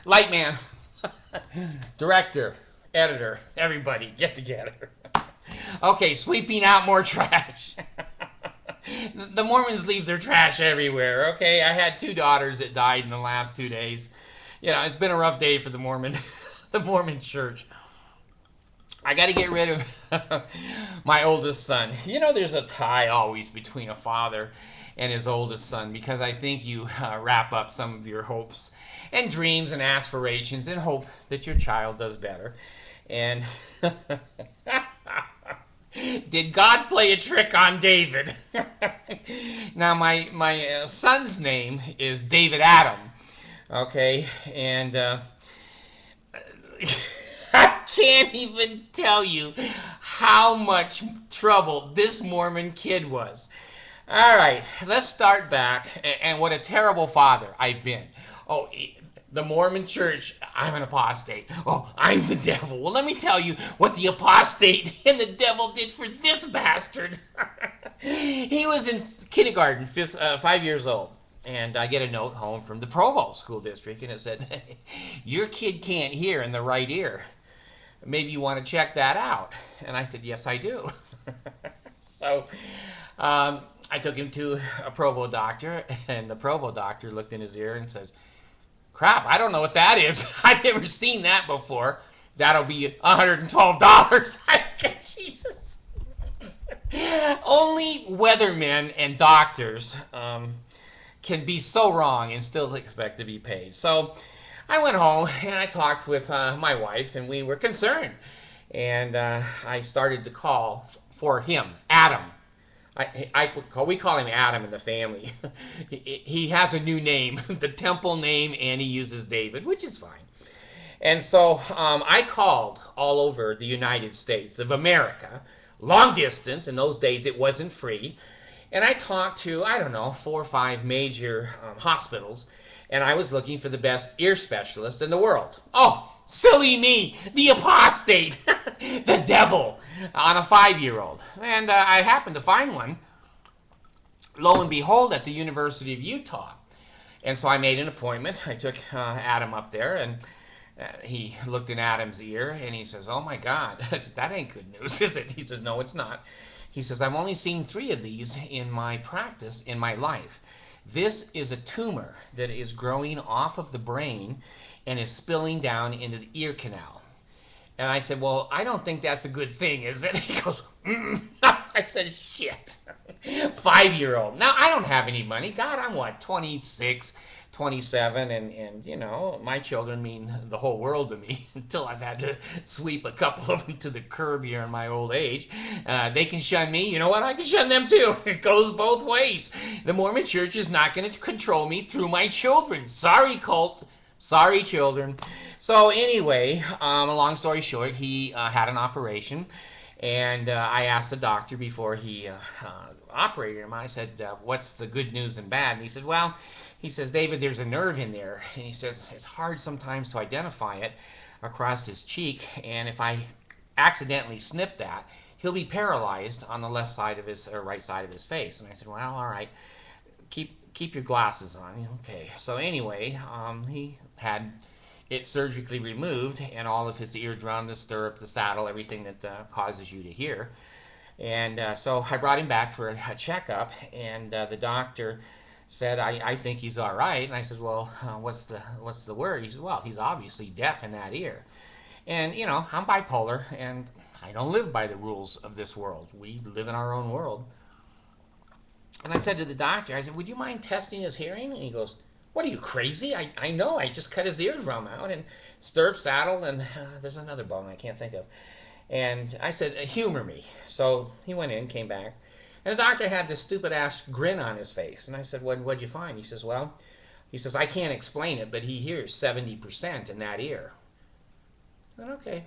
Lightman, director, editor, everybody get together. Okay, sweeping out more trash. The Mormons leave their trash everywhere. Okay, I had 2 daughters that died in the last 2 days. You know, it's been a rough day for the Mormon, the Mormon Church. I got to get rid of my oldest son. You know, there's a tie always between a father and his oldest son because I think you wrap up some of your hopes and dreams and aspirations and hope that your child does better. And did God play a trick on David? Now, my son's name is David Adam. Okay, and I can't even tell you how much trouble this Mormon kid was. All right, let's start back. And what a terrible father I've been. Oh, the Mormon church, I'm an apostate. Oh, I'm the devil. Well, let me tell you what the apostate and the devil did for this bastard. He was in kindergarten, 5 years old. And I get a note home from the Provo School District, and it said, your kid can't hear in the right ear. Maybe you want to check that out. And I said, yes, I do. So I took him to a Provo doctor, and the Provo doctor looked in his ear and says, crap, I don't know what that is. I've never seen that before. That'll be $112. Jesus. Only weathermen and doctors can be so wrong and still expect to be paid. So I went home and I talked with my wife, and we were concerned. And I started to call for him, Adam. We call him Adam in the family. He has a new name, the temple name, and he uses David, which is fine. And so I called all over the United States of America, long distance. In those days, it wasn't free. And I talked to, I don't know, 4 or 5 major hospitals, and I was looking for the best ear specialist in the world. Oh, silly me, the apostate, the devil, on a 5-year-old. And I happened to find one, lo and behold, at the University of Utah. And so I made an appointment. I took Adam up there, and he looked in Adam's ear, and he says, oh my God, I said, that ain't good news, is it? He says, no, it's not. He says, I've only seen 3 of these in my practice, in my life. This is a tumor that is growing off of the brain and is spilling down into the ear canal. And I said, well, I don't think that's a good thing, is it? He goes, I said, shit. 5-year-old. Now, I don't have any money. God, I'm what, 26, 27, and you know, my children mean the whole world to me until I've had to sweep a couple of them to the curb here in my old age. They can shun me. You know what? I can shun them too. It goes both ways. The Mormon church is not going to control me through my children. Sorry, cult. Sorry, children. So anyway, a long story short, he had an operation, and I asked the doctor before he operated him, I said, what's the good news and bad? And he said, well, he says, David, there's a nerve in there. And he says, it's hard sometimes to identify it across his cheek. And if I accidentally snip that, he'll be paralyzed on the left side of his, or right side of his face. And I said, well, all right, keep your glasses on. Okay. So anyway, he had it surgically removed, and all of his eardrum, the stirrup, the saddle, everything that causes you to hear. And so I brought him back for a checkup, and the doctor said, I think he's all right. And I said, well, what's the word? He said, well, he's obviously deaf in that ear. And, you know, I'm bipolar, and I don't live by the rules of this world. We live in our own world. And I said to the doctor, I said, would you mind testing his hearing? And he goes, what are you, crazy? I know, I just cut his eardrum out, and stirrup, saddle, and there's another bone I can't think of. And I said, humor me. So he went in, came back, and the doctor had this stupid-ass grin on his face. And I said, what'd you find? He says, well, I can't explain it, but he hears 70% in that ear. I said, okay.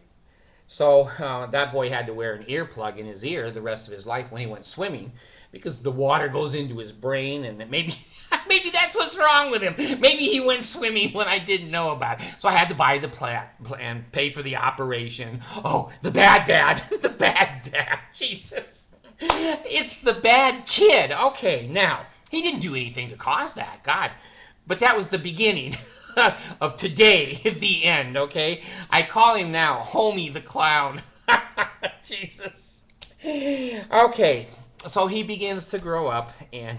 So that boy had to wear an earplug in his ear the rest of his life when he went swimming, because the water goes into his brain, and maybe that's what's wrong with him. Maybe he went swimming when I didn't know about it. So I had to buy the plan, pay for the operation. Oh, the bad dad. The bad dad. Jesus. It's the bad kid. Okay, now, he didn't do anything to cause that. God, But that was the beginning of today, the end, okay? I call him now Homie the Clown. Jesus. Okay, so he begins to grow up, and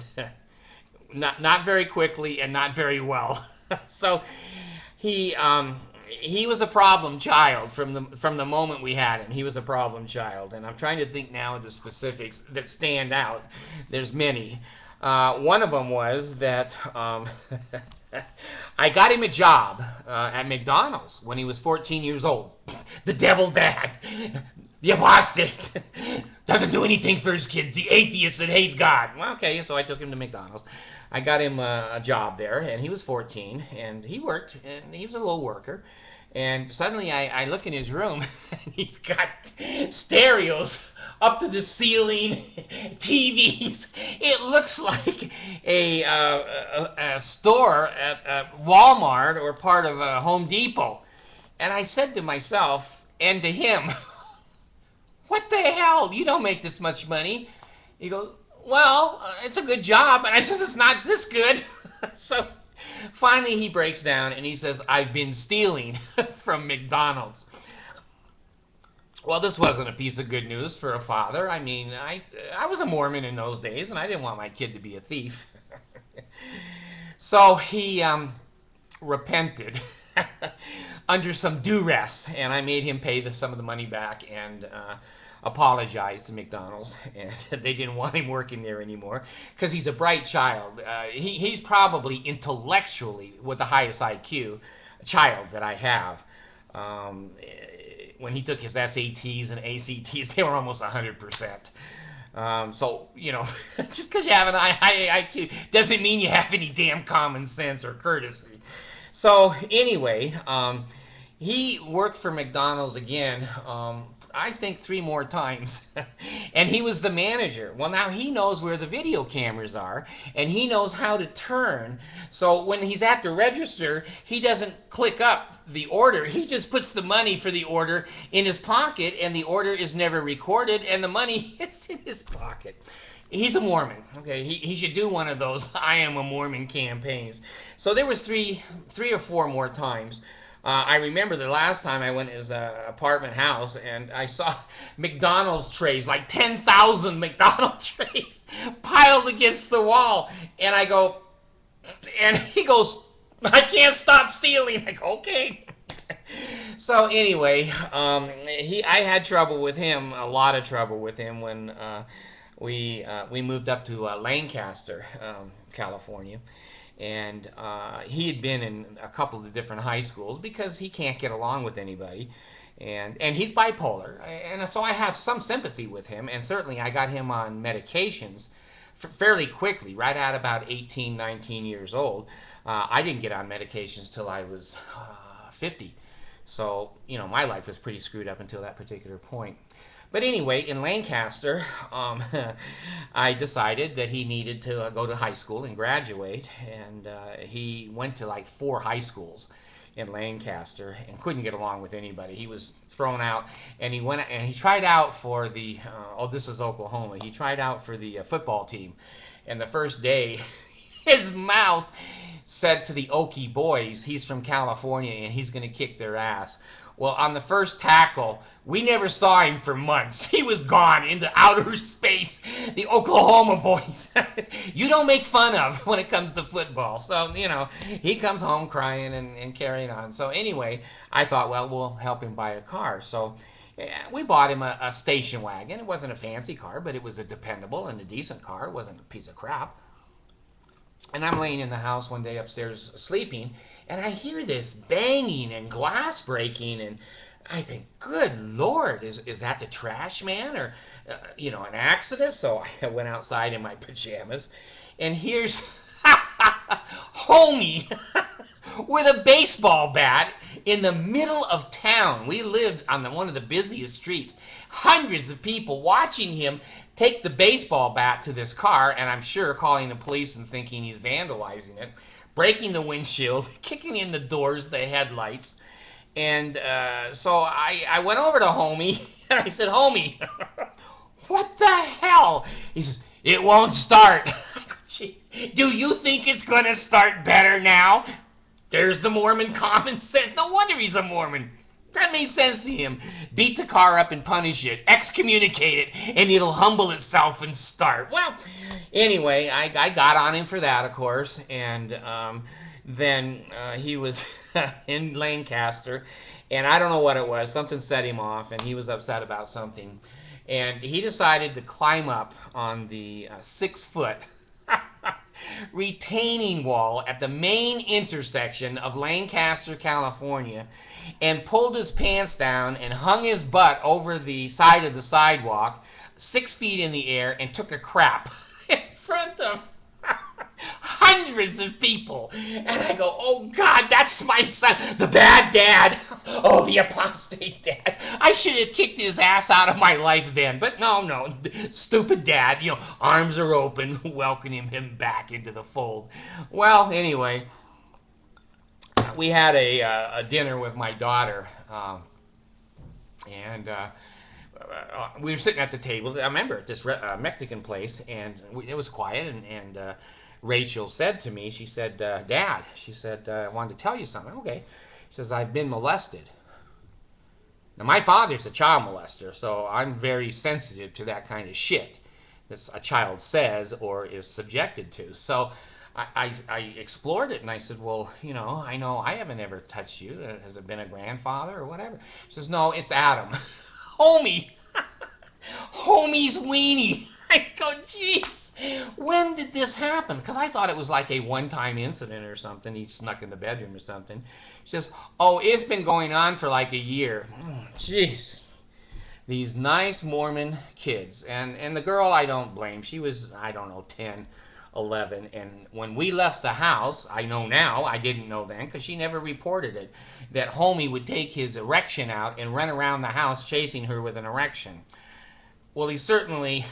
not very quickly and not very well. So he was a problem child from the moment we had him. He was a problem child, and I'm trying to think now of the specifics that stand out. There's many. One of them was that I got him a job at McDonald's when he was 14 years old. The devil dad, the apostate, doesn't do anything for his kids. The atheist that hates God. Well, okay, so I took him to McDonald's. I got him a job there, and he was 14, and he worked, and he was a low worker. And suddenly I look in his room, and he's got stereos up to the ceiling, TVs. It looks like a store at Walmart or part of a Home Depot. And I said to myself and to him, what the hell? You don't make this much money. He goes, well, it's a good job. And I says, it's not this good. So finally he breaks down and he says, I've been stealing from McDonald's. Well, this wasn't a piece of good news for a father. I mean, I was a Mormon in those days, and I didn't want my kid to be a thief. So he repented under some duress, and I made him pay some of the money back and apologized to McDonald's. And they didn't want him working there anymore because he's a bright child. He's probably intellectually with the highest IQ child that I have. When he took his SATs and ACTs, they were almost 100%. So, you know, just because you have an high IQ doesn't mean you have any damn common sense or courtesy. So, anyway, he worked for McDonald's again, I think 3 more times. And he was the manager. Well, now he knows where the video cameras are, and he knows how to turn. So when he's at the register, he doesn't click up the order. He just puts the money for the order in his pocket, and the order is never recorded, and the money is in his pocket. He's a Mormon. Okay, he should do one of those I am a Mormon campaigns. So there was three or four more times. I remember the last time I went to his apartment house, and I saw McDonald's trays, like 10,000 McDonald's trays piled against the wall. And I go, and he goes, I can't stop stealing. I go, okay. So anyway, I had trouble with him, a lot of trouble with him when we moved up to Lancaster, California. And he had been in a couple of different high schools because he can't get along with anybody. And he's bipolar. And so I have some sympathy with him. And certainly I got him on medications fairly quickly, right at about 18, 19 years old. I didn't get on medications till I was 50. So, you know, my life was pretty screwed up until that particular point. But anyway, in Lancaster, I decided that he needed to go to high school and graduate, and he went to like 4 high schools in Lancaster and couldn't get along with anybody. He was thrown out, and he tried out for the this is Oklahoma. He tried out for the football team, and the first day, his mouth said to the Okie boys, he's from California and he's going to kick their ass. Well, on the first tackle, we never saw him for months. He was gone into outer space. The Oklahoma boys, you don't make fun of when it comes to football. So, you know, he comes home crying and carrying on. So anyway, I thought, well, we'll help him buy a car. So we bought him a station wagon. It wasn't a fancy car, but it was a dependable and a decent car. It wasn't a piece of crap. And I'm laying in the house one day upstairs sleeping, and I hear this banging and glass breaking, and I think, good Lord, is that the trash man or, you know, an accident? So I went outside in my pajamas, and here's Homie with a baseball bat in the middle of town. We lived on one of the busiest streets. Hundreds of people watching him take the baseball bat to this car, and I'm sure calling the police and thinking he's vandalizing it, breaking the windshield, kicking in the doors, the headlights. And so I went over to Homie, and I said, Homie, what the hell? He says, it won't start. I go, gee. Do you think it's going to start better now? There's the Mormon common sense. No wonder he's a Mormon. That made sense to him. Beat the car up and punish it. Excommunicate it, and it'll humble itself and start. Well, anyway, I got on him for that, of course. And then he was in Lancaster, and I don't know what it was. Something set him off, and he was upset about something. And he decided to climb up on the 6-foot retaining wall at the main intersection of Lancaster, California, and pulled his pants down and hung his butt over the side of the sidewalk, 6 feet in the air, and took a crap in front of hundreds of people. And I go, oh God, that's my son, the bad dad. Oh, the apostate dad. I should have kicked his ass out of my life then. But no, stupid dad, arms are open, welcoming him back into the fold. Well, anyway, we had a dinner with my daughter, and we were sitting at the table. I remember at this Mexican place, and it was quiet, and Rachel said to me, she said, Dad, she said, I wanted to tell you something. Okay. She says, I've been molested. Now, my father's a child molester, so I'm very sensitive to that kind of shit that a child says or is subjected to. So I explored it, and I said, well, I know I haven't ever touched you. Has it been a grandfather or whatever? She says, no, it's Adam. Homie. Homie's weenie. I go, jeez, when did this happen? Because I thought it was like a one-time incident or something. He snuck in the bedroom or something. She says, oh, it's been going on for like a year. Jeez. These nice Mormon kids. And the girl, I don't blame. She was, I don't know, 10, 11. And when we left the house, I know now, I didn't know then, because she never reported it, that homie would take his erection out and run around the house chasing her with an erection. Well, he's certainly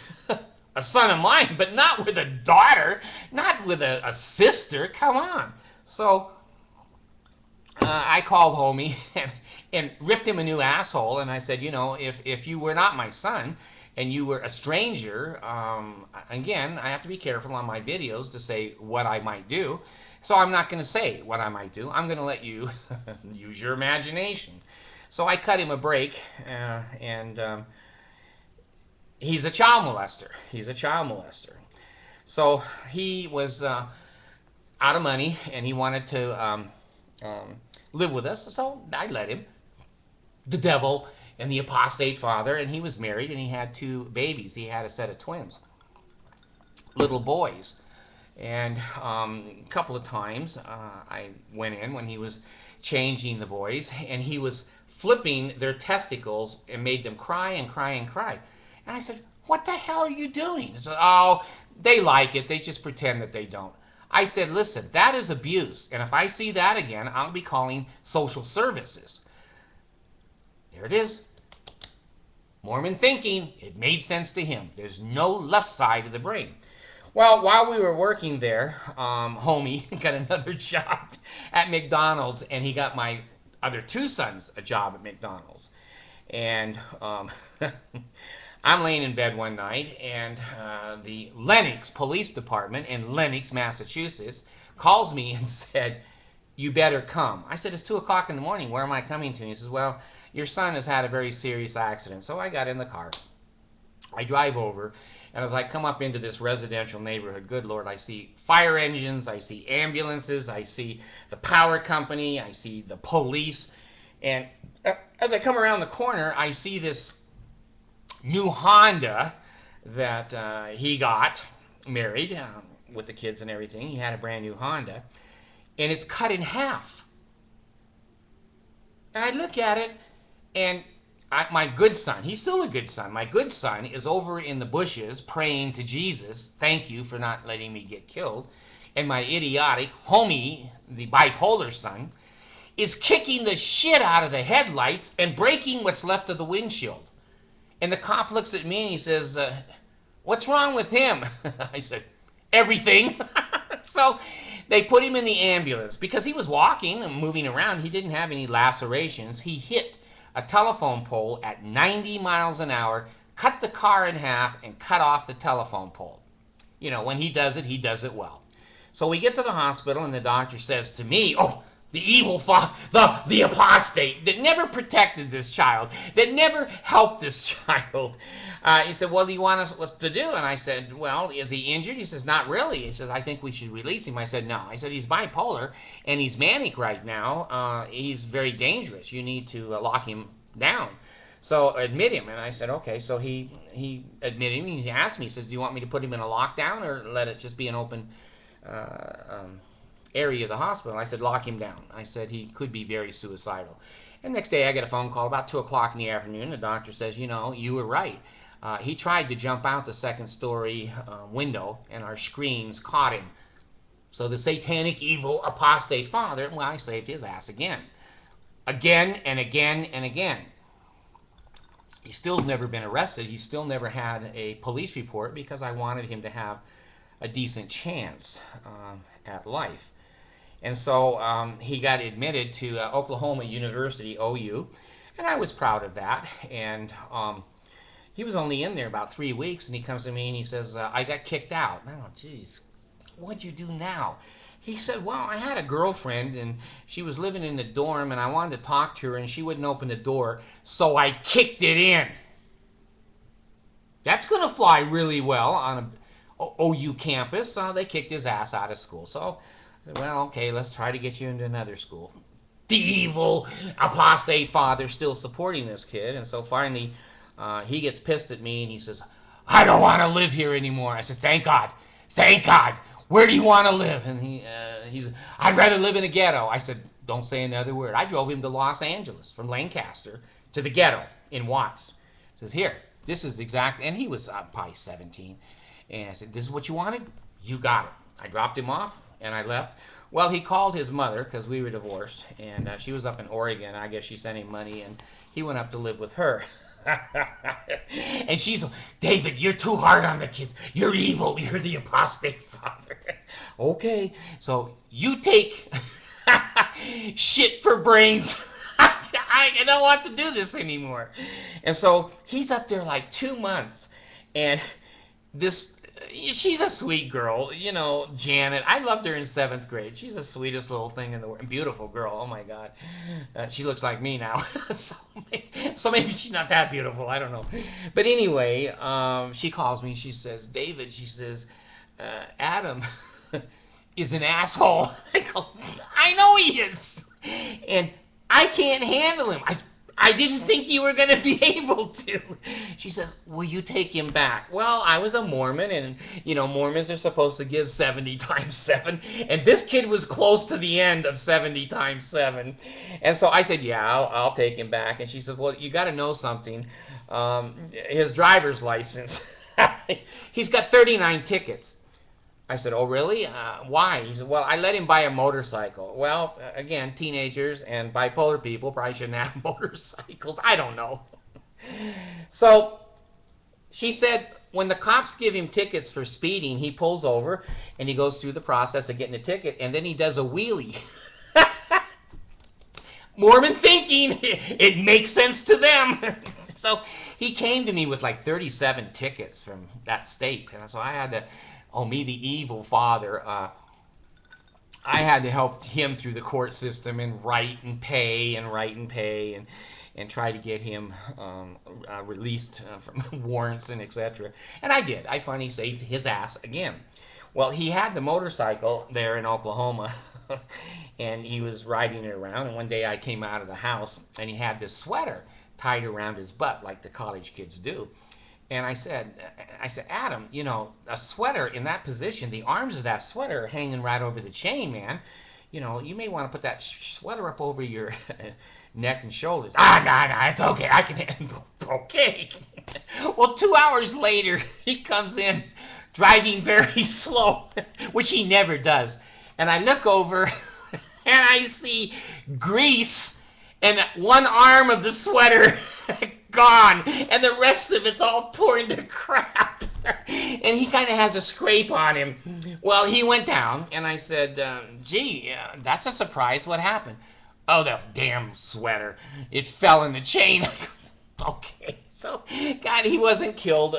a son of mine, but not with a daughter, not with a sister. Come on. So I called homie and ripped him a new asshole, and I said, if you were not my son and you were a stranger, again, I have to be careful on my videos to say what I might do. So I'm not going to say what I might do. I'm going to let you use your imagination. So I cut him a break, and he's a child molester. He's a child molester. So he was out of money, and he wanted to live with us. So I let him. The devil and the apostate father, and he was married, and he had 2 babies. He had a set of twins, little boys. And a couple of times I went in when he was changing the boys, and he was flipping their testicles and made them cry and cry and cry. And I said, what the hell are you doing? He said, oh, they like it. They just pretend that they don't. I said, listen, that is abuse. And if I see that again, I'll be calling social services. There it is. Mormon thinking. It made sense to him. There's no left side of the brain. Well, while we were working there, homie got another job at McDonald's, and he got my other 2 sons a job at McDonald's. And I'm laying in bed one night, and the Lenox Police Department in Lenox, Massachusetts, calls me and said, you better come. I said, it's 2 o'clock in the morning. Where am I coming to? And he says, well, your son has had a very serious accident. So I got in the car. I drive over, and as I come up into this residential neighborhood, good Lord, I see fire engines, I see ambulances, I see the power company, I see the police. And as I come around the corner, I see this new Honda that he got married with the kids and everything. He had a brand new Honda, and it's cut in half. And I look at it, and my good son, he's still a good son. My good son is over in the bushes praying to Jesus, thank you for not letting me get killed. And my idiotic homie, the bipolar son, is kicking the shit out of the headlights and breaking what's left of the windshield. And the cop looks at me and he says, what's wrong with him? I said, everything. So they put him in the ambulance because he was walking and moving around. He didn't have any lacerations. He hit a telephone pole at 90 miles an hour, cut the car in half, and cut off the telephone pole. When he does it well. So we get to the hospital, and the doctor says to me, oh, the evil the apostate that never protected this child, that never helped this child. He said, what do you want us to do? And I said, well, is he injured? He says, not really. He says, I think we should release him. I said, no. I said, he's bipolar, and he's manic right now. He's very dangerous. You need to lock him down. So admit him. And I said, okay. So he admitted him. He asked me, he says, do you want me to put him in a lockdown or let it just be an open area of the hospital? I said, lock him down. I said, he could be very suicidal. And next day I get a phone call about 2 o'clock in the afternoon. The doctor says, you know, you were right. He tried to jump out the second-story window, and our screens caught him. So the satanic, evil, apostate father, well, I saved his ass again. Again and again and again. He still's never been arrested. He still never had a police report because I wanted him to have a decent chance at life. And so he got admitted to Oklahoma University, OU, and I was proud of that. And he was only in there about 3 weeks, and he comes to me and he says, I got kicked out. Oh, geez, what'd you do now? He said, well, I had a girlfriend, and she was living in the dorm, and I wanted to talk to her, and she wouldn't open the door, so I kicked it in. That's going to fly really well on a OU campus. They kicked his ass out of school. So I said, well, okay, let's try to get you into another school. The evil apostate father still supporting this kid. And so finally he gets pissed at me and he says, I don't want to live here anymore. I said, thank God. Thank God. Where do you want to live? And he said, I'd rather live in a ghetto. I said, don't say another word. I drove him to Los Angeles from Lancaster to the ghetto in Watts. He says, here, this is exactly, and he was probably 17. And I said, this is what you wanted? You got it. I dropped him off and I left. Well, he called his mother because we were divorced, and she was up in Oregon. I guess she sent him money, and he went up to live with her. And she's, David, you're too hard on the kids. You're evil. You're the apostate father. Okay, so you take shit for brains. I don't want to do this anymore. And so he's up there like 2 months, and she's a sweet girl, you know, Janet. I loved her in 7th grade. She's the sweetest little thing in the world. Beautiful girl. Oh my God. She looks like me now. so maybe she's not that beautiful. I don't know. But anyway, she calls me. She says, David, she says, Adam is an asshole. I go, I know he is. And I can't handle him. I didn't think you were going to be able to. She says, will you take him back? Well, I was a Mormon, and, you know, Mormons are supposed to give 70 times 7. And this kid was close to the end of 70 times 7. And so I said, yeah, I'll take him back. And she said, well, you got to know something. His driver's license, he's got 39 tickets. I said, oh, really? Why? He said, well, I let him buy a motorcycle. Well, again, teenagers and bipolar people probably shouldn't have motorcycles. I don't know. So she said, when the cops give him tickets for speeding, he pulls over and he goes through the process of getting a ticket, and then he does a wheelie. Mormon thinking, it makes sense to them. So he came to me with like 37 tickets from that state. And so I had to... Oh, me, the evil father. I had to help him through the court system and write and pay and try to get him released from warrants and etc. And I did. I finally saved his ass again. Well, he had the motorcycle there in Oklahoma, and he was riding it around. And one day I came out of the house, and he had this sweater tied around his butt like the college kids do. And I said, Adam, you know, a sweater in that position, the arms of that sweater are hanging right over the chain, man. You know, you may want to put that sweater up over your neck and shoulders. No, it's okay. I can handle. Okay. Well, 2 hours later, he comes in driving very slow, which he never does. And I look over and I see grease and one arm of the sweater gone, and the rest of it's all torn to crap. And he kind of has a scrape on him. Well, he went down, and I said, gee, that's a surprise. What happened? Oh, the damn sweater. It fell in the chain. Okay. So, God, he wasn't killed.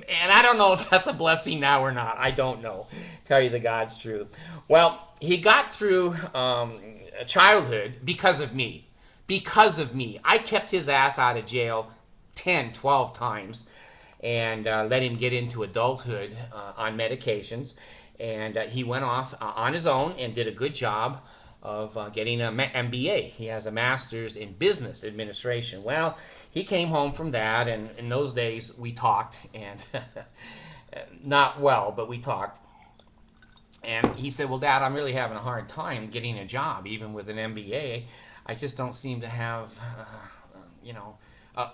And I don't know if that's a blessing now or not. I don't know. Tell you the God's truth. Well, he got through childhood because of me. Because of me. I kept his ass out of jail 10, 12 times and let him get into adulthood on medications. And he went off on his own and did a good job of getting an MBA. He has a master's in business administration. Well, he came home from that, and in those days we talked, and not well, but we talked. And he said, well, Dad, I'm really having a hard time getting a job, even with an MBA. I just don't seem to have,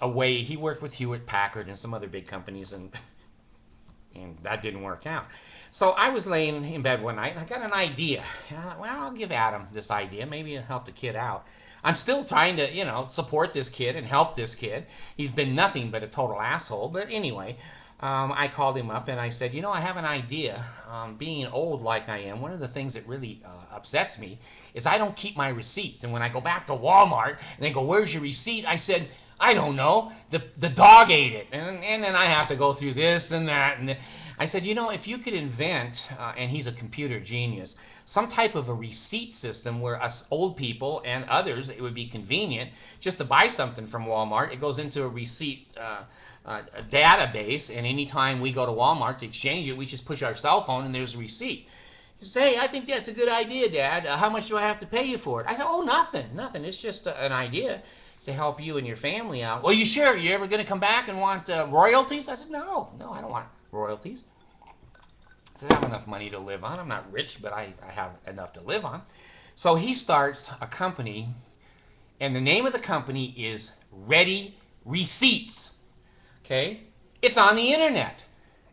a way. He worked with Hewlett Packard and some other big companies, and that didn't work out. So I was laying in bed one night, and I got an idea. And I thought, well, I'll give Adam this idea. Maybe it'll help the kid out. I'm still trying to, support this kid and help this kid. He's been nothing but a total asshole. But anyway, I called him up, and I said, I have an idea. Being old like I am, one of the things that really upsets me is I don't keep my receipts. And when I go back to Walmart, and they go, where's your receipt? I said, I don't know. The dog ate it. And then I have to go through this and that. And I said, if you could invent, and he's a computer genius, some type of a receipt system where us old people and others, it would be convenient just to buy something from Walmart. It goes into a receipt a database, and anytime we go to Walmart to exchange it, we just push our cell phone and there's a receipt. He says, hey, I think that's a good idea, Dad. How much do I have to pay you for it? I said, oh, nothing. It's just an idea to help you and your family out. Well, you sure? You ever going to come back and want royalties? I said, no, I don't want royalties. I said, I have enough money to live on. I'm not rich, but I have enough to live on. So he starts a company, and the name of the company is Ready Receipts. Okay? It's on the internet.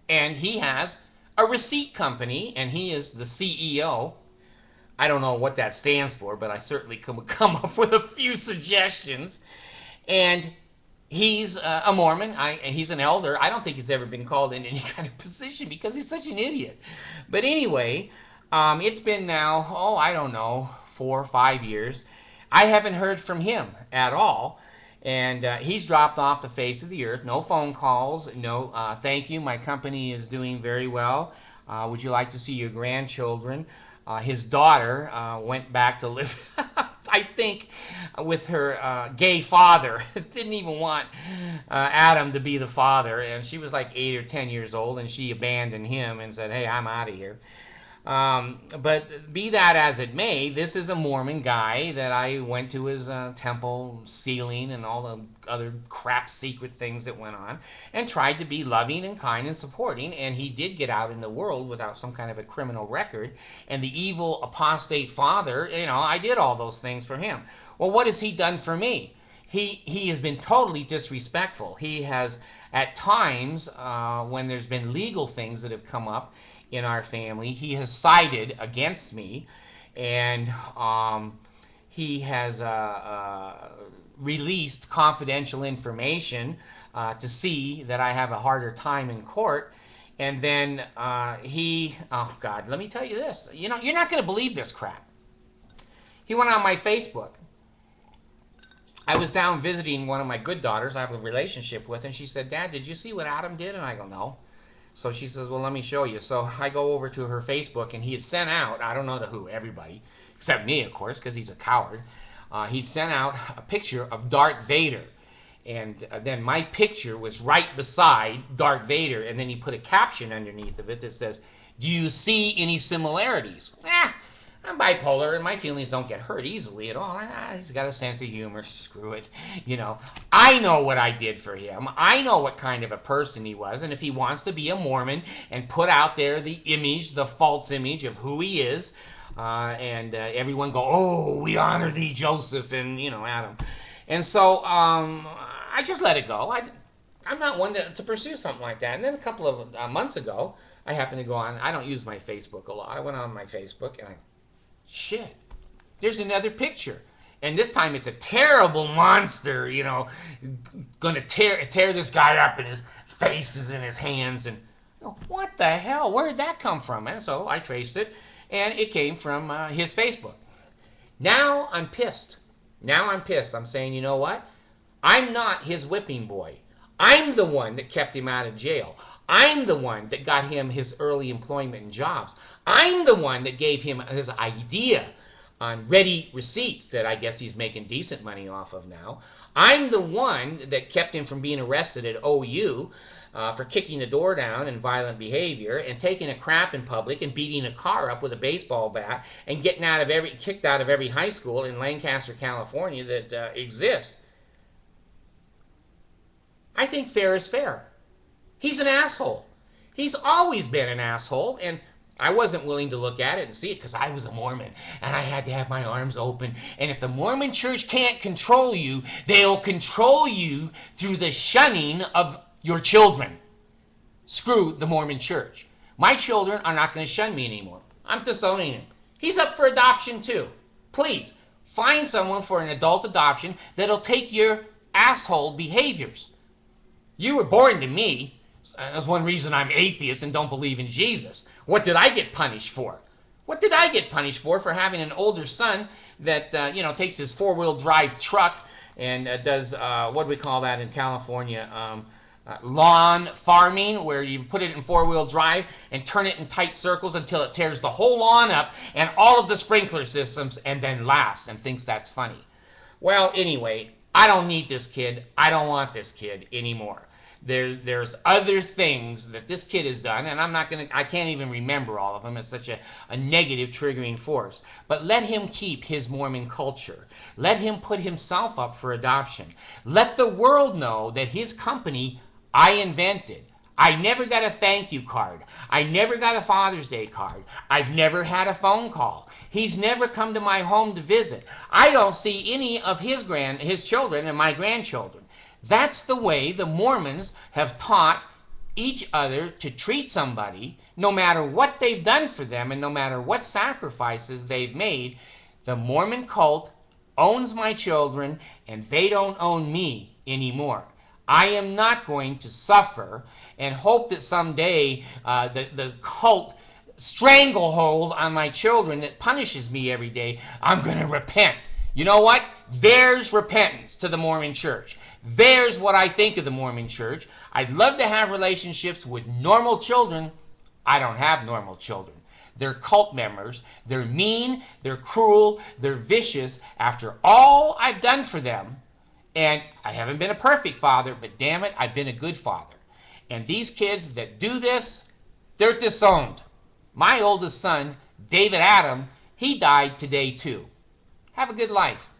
And he has a receipt company, and he is the CEO. I don't know what that stands for, but I certainly could come up with a few suggestions. And he's a Mormon. He's an elder. I don't think he's ever been called in any kind of position because he's such an idiot. But anyway, it's been now, I don't know, 4 or 5 years. I haven't heard from him at all. And he's dropped off the face of the earth. No phone calls. No, thank you. My company is doing very well. Would you like to see your grandchildren? His daughter went back to live, I think, with her gay father. Didn't even want Adam to be the father. And she was like 8 or 10 years old, and she abandoned him and said, hey, I'm out of here. But be that as it may, this is a Mormon guy that I went to his temple sealing and all the other crap secret things that went on, and tried to be loving and kind and supporting, and he did get out in the world without some kind of a criminal record. And the evil apostate father, I did all those things for him. Well, what has he done for me? He has been totally disrespectful. He has, at times, when there's been legal things that have come up in our family, he has sided against me, and he has released confidential information to see that I have a harder time in court. And then oh God, let me tell you this. You're not going to believe this crap. He went on my Facebook. I was down visiting one of my good daughters I have a relationship with, and she said, Dad, did you see what Adam did? And I go, no. So she says, well, let me show you. So I go over to her Facebook, and he had sent out, I don't know to who, everybody, except me, of course, because he's a coward. He'd sent out a picture of Darth Vader. And then my picture was right beside Darth Vader, and then he put a caption underneath of it that says, do you see any similarities? I'm bipolar, and my feelings don't get hurt easily at all. He's got a sense of humor. Screw it. I know what I did for him. I know what kind of a person he was. And if he wants to be a Mormon and put out there the image, the false image of who he is, and everyone go, oh, we honor thee, Joseph, and, Adam. And so I just let it go. I'm not one to pursue something like that. And then a couple of months ago, I happened to go on. I don't use my Facebook a lot. I went on my Facebook, and shit, there's another picture. And this time it's a terrible monster, gonna tear this guy up, and his face is in his hands. And what the hell? Where did that come from? And so I traced it, and it came from his Facebook. Now I'm pissed. I'm saying, you know what? I'm not his whipping boy. I'm the one that kept him out of jail. I'm the one that got him his early employment and jobs. I'm the one that gave him his idea on ready receipts that I guess he's making decent money off of now. I'm the one that kept him from being arrested at OU for kicking the door down and violent behavior and taking a crap in public and beating a car up with a baseball bat and getting kicked out of every high school in Lancaster, California that exists. I think fair is fair. He's an asshole. He's always been an asshole, and I wasn't willing to look at it and see it because I was a Mormon and I had to have my arms open. And if the Mormon church can't control you, they'll control you through the shunning of your children. Screw the Mormon church. My children are not going to shun me anymore. I'm disowning him. He's up for adoption too. Please, find someone for an adult adoption that'll take your asshole behaviors. You were born to me. That's one reason I'm atheist and don't believe in Jesus. What did I get punished for? What did I get punished for having an older son that, takes his four-wheel drive truck and does, what do we call that in California? Lawn farming, where you put it in four-wheel drive and turn it in tight circles until it tears the whole lawn up and all of the sprinkler systems and then laughs and thinks that's funny. Well, anyway, I don't need this kid. I don't want this kid anymore. There's other things that this kid has done, and I can't even remember all of them. It's such a negative triggering force. But let him keep his Mormon culture. Let him put himself up for adoption. Let the world know that his company I invented. I never got a thank you card. I never got a Father's Day card. I've never had a phone call. He's never come to my home to visit. I don't see any of his children and my grandchildren. That's the way the Mormons have taught each other to treat somebody, no matter what they've done for them and no matter what sacrifices they've made. The Mormon cult owns my children and they don't own me anymore. I am not going to suffer and hope that someday the cult stranglehold on my children that punishes me every day, I'm going to repent. You know what? There's repentance to the Mormon church. There's what I think of the Mormon church. I'd love to have relationships with normal children. I don't have normal children. They're cult members. They're mean. They're cruel. They're vicious. After all I've done for them, and I haven't been a perfect father, but damn it, I've been a good father. And these kids that do this, they're disowned. My oldest son, David Adam, he died today too. Have a good life.